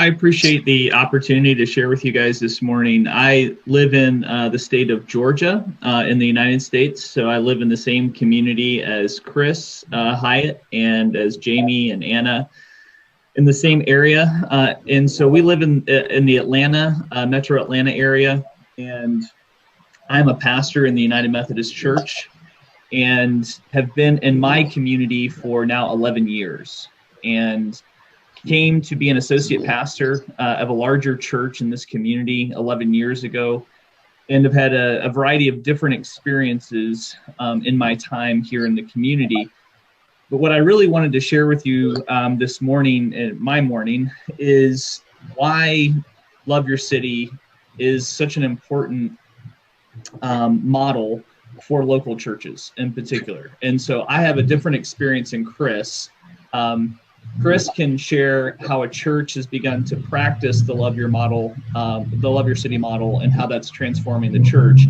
appreciate the opportunity to share with you guys this morning. I live in the state of Georgia in the United States. So I live in the same community as Chris Hyatt and as Jamie and Anna in the same area. And so we live in the Atlanta, metro Atlanta area. And I'm a pastor in the United Methodist Church and have been in my community for now 11 years. And came to be an associate pastor of a larger church in this community 11 years ago, and have had a variety of different experiences in my time here in the community. But what I really wanted to share with you this morning, my morning, is why Love Your City is such an important model for local churches in particular. And so I have a different experience in Chris. Chris can share how a church has begun to practice the Love Your model, the Love Your City model, and how that's transforming the church.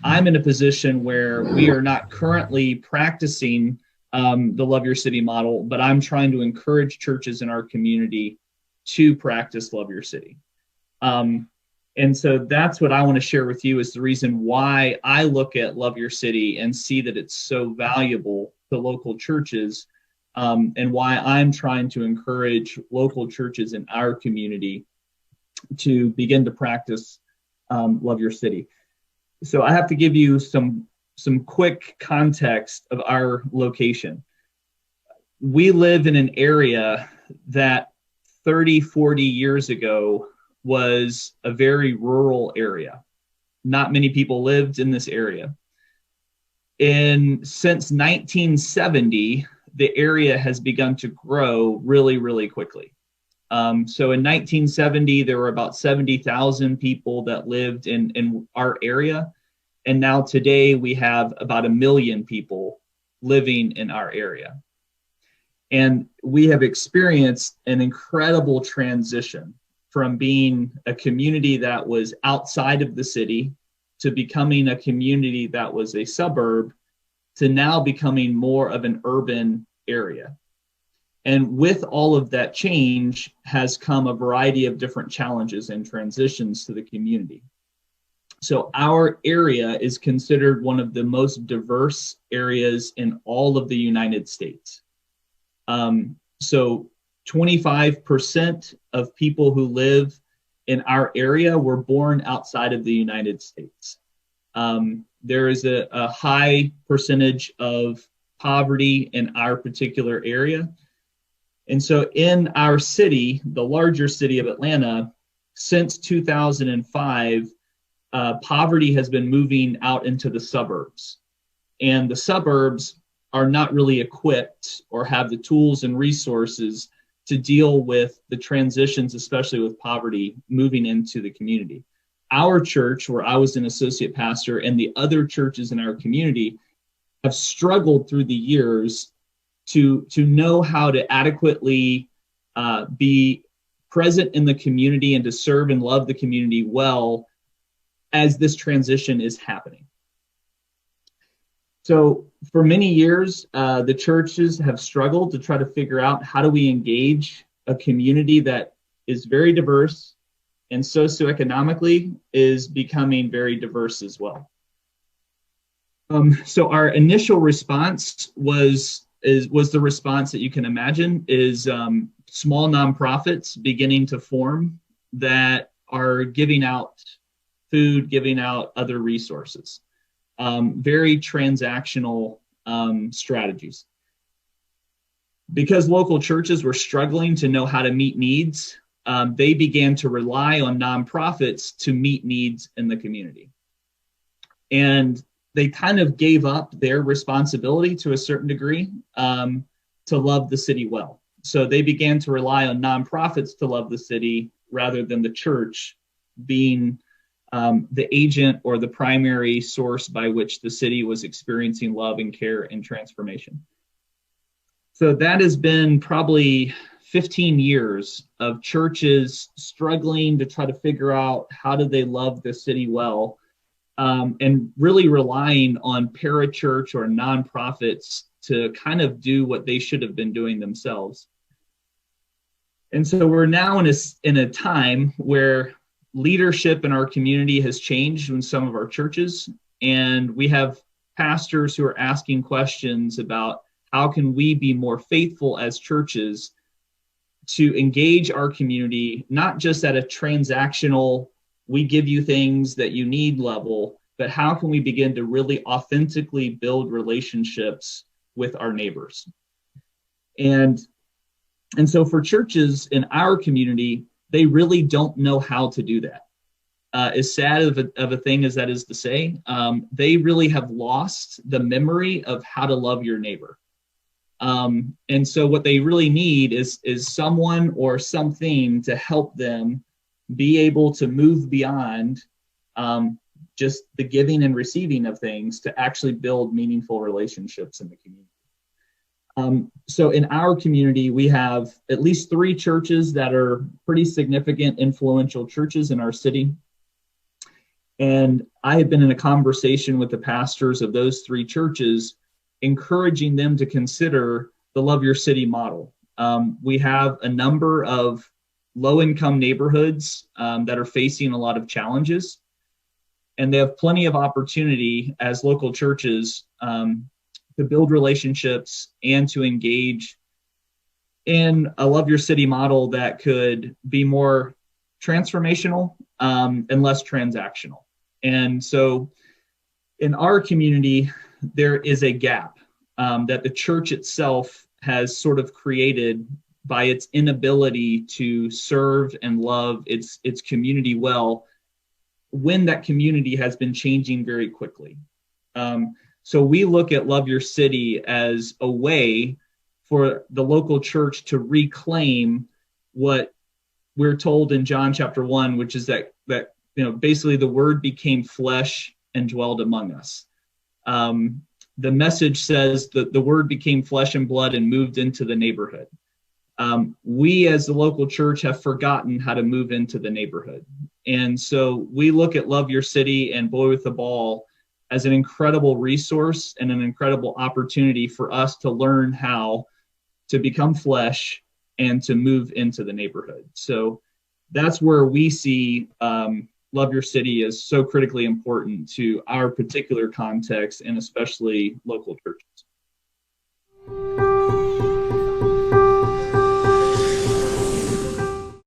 I'm in a position where we are not currently practicing the Love Your City model, but I'm trying to encourage churches in our community to practice Love Your City. And so that's what I want to share with you is the reason why I look at Love Your City and see that it's so valuable to local churches. And why I'm trying to encourage local churches in our community to begin to practice Love Your City. So I have to give you some quick context of our location. We live in an area that 30, 40 years ago was a very rural area. Not many people lived in this area. And since 1970, the area has begun to grow really, really quickly. So in 1970, there were about 70,000 people that lived in our area. And now today we have about 1 million people living in our area. And we have experienced an incredible transition from being a community that was outside of the city to becoming a community that was a suburb to now becoming more of an urban area. And with all of that change has come a variety of different challenges and transitions to the community. So our area is considered one of the most diverse areas in all of the United States. So 25% of people who live in our area were born outside of the United States. There is a high percentage of poverty in our particular area. And so in our city, the larger city of Atlanta, since 2005, poverty has been moving out into the suburbs. And the suburbs are not really equipped or have the tools and resources to deal with the transitions, especially with poverty moving into the community. Our church, where I was an associate pastor, and the other churches in our community have struggled through the years to know how to adequately be present in the community and to serve and love the community well as this transition is happening. So for many years, the churches have struggled to try to figure out how do we engage a community that is very diverse and socioeconomically is becoming very diverse as well. So our initial response was the response that you can imagine is small nonprofits beginning to form that are giving out food, giving out other resources. Very transactional strategies. Because local churches were struggling to know how to meet needs, they began to rely on nonprofits to meet needs in the community. And they kind of gave up their responsibility to a certain degree to love the city well. So they began to rely on nonprofits to love the city rather than the church being the agent or the primary source by which the city was experiencing love and care and transformation. So that has been probably 15 years of churches struggling to try to figure out how do they love the city well, and really relying on parachurch or nonprofits to kind of do what they should have been doing themselves. And so we're now in a time where leadership in our community has changed in some of our churches, and we have pastors who are asking questions about how can we be more faithful as churches to engage our community, not just at a transactional, we give you things that you need level, but how can we begin to really authentically build relationships with our neighbors? And so for churches in our community, they really don't know how to do that. As sad of a thing as that is to say, they really have lost the memory of how to love your neighbor. And so what they really need is someone or something to help them be able to move beyond just the giving and receiving of things to actually build meaningful relationships in the community. So in our community, we have at least 3 churches that are pretty significant, influential churches in our city. And I have been in a conversation with the pastors of those 3 churches, encouraging them to consider the Love Your City model. We have a number of low-income neighborhoods that are facing a lot of challenges, and they have plenty of opportunity as local churches to build relationships and to engage in a Love Your City model that could be more transformational and less transactional. And so in our community, there is a gap that the church itself has sort of created by its inability to serve and love its community well when that community has been changing very quickly. So we look at Love Your City as a way for the local church to reclaim what we're told in John chapter 1, which is that basically the word became flesh and dwelled among us. The message says that the word became flesh and blood and moved into the neighborhood. We as the local church have forgotten how to move into the neighborhood. And so we look at Love Your City and Boy with the Ball as an incredible resource and an incredible opportunity for us to learn how to become flesh and to move into the neighborhood. So that's where we see Love Your City as so critically important to our particular context and especially local churches.